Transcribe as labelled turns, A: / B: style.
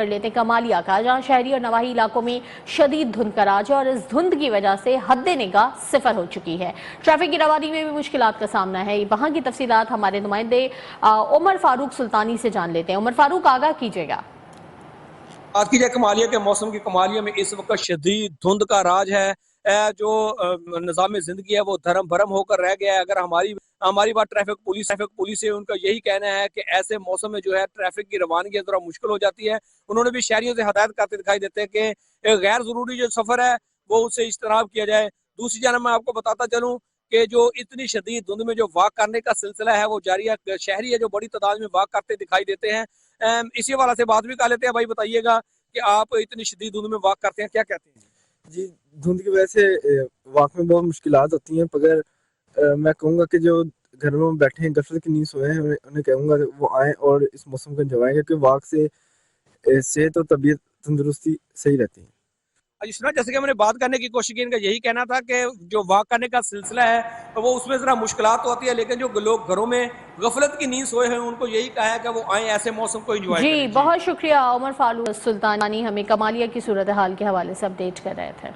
A: کر لیتے ہیں کمالیہ کا، جہاں شہری اور نواحی علاقوں میں شدید دھند کا راج ہے اور اس دھند کی وجہ سے حد نگاہ صفر ہو چکی ہے۔ ٹریفک کی روانی میں بھی مشکلات کا سامنا ہے۔ وہاں کی تفصیلات ہمارے نمائندے عمر فاروق سلطانی سے جان لیتے ہیں۔ عمر فاروق، آگاہ کیجیے گا۔
B: آج کی کمالیہ کے موسم کی کمالیہ میں اس وقت شدید دھند کا راج ہے۔ جو نظام زندگی ہے وہ دھرم بھرم ہو کر رہ گیا ہے۔ اگر ہماری بات ٹریفک پولیس سے ان کا یہی کہنا ہے کہ ایسے موسم میں جو ہے ٹریفک کی روانگی ذرا مشکل ہو جاتی ہے۔ انہوں نے بھی شہریوں سے ہدایت کرتے دکھائی دیتے ہیں کہ غیر ضروری جو سفر ہے وہ اس سے اجتناب کیا جائے۔ دوسری جانب میں آپ کو بتاتا چلوں کہ جو اتنی شدید دھند میں جو واک کرنے کا سلسلہ ہے وہ جاری ہے۔ شہری ہے جو بڑی تعداد میں واک کرتے دکھائی دیتے ہیں۔ اسی حوالے سے بات بھی کر لیتے ہیں۔ بھائی بتائیے گا کہ آپ اتنی شدید دھند میں واک کرتے ہیں، کیا کہتے ہیں؟
C: جی، دھند کی وجہ سے واک میں بہت مشکلات ہوتی ہیں، مگر میں کہوں گا کہ جو گھروں میں بیٹھے ہیں غفلت کی نیند سوئے ہیں انہیں کہوں گا کہ وہ آئیں اور اس موسم کو انجوائے، کیونکہ واک سے صحت اور طبیعت تندرستی صحیح رہتی ہے۔
B: جیسے کہ ہم نے بات کرنے کی کوشش کی، ان کا یہی کہنا تھا کہ جو واک کرنے کا سلسلہ ہے وہ اس میں ذرا مشکلات ہوتی ہے، لیکن جو لوگ گھروں میں غفلت کی نیند سوئے ہیں ان کو یہی کہا ہے کہ وہ آئیں ایسے موسم کو انجوائے کریں۔
A: بہت شکریہ عمر فاروق سلطانی، ہمیں کمالیہ کی صورتحال کے حوالے سے اپڈیٹ کر رہے تھے۔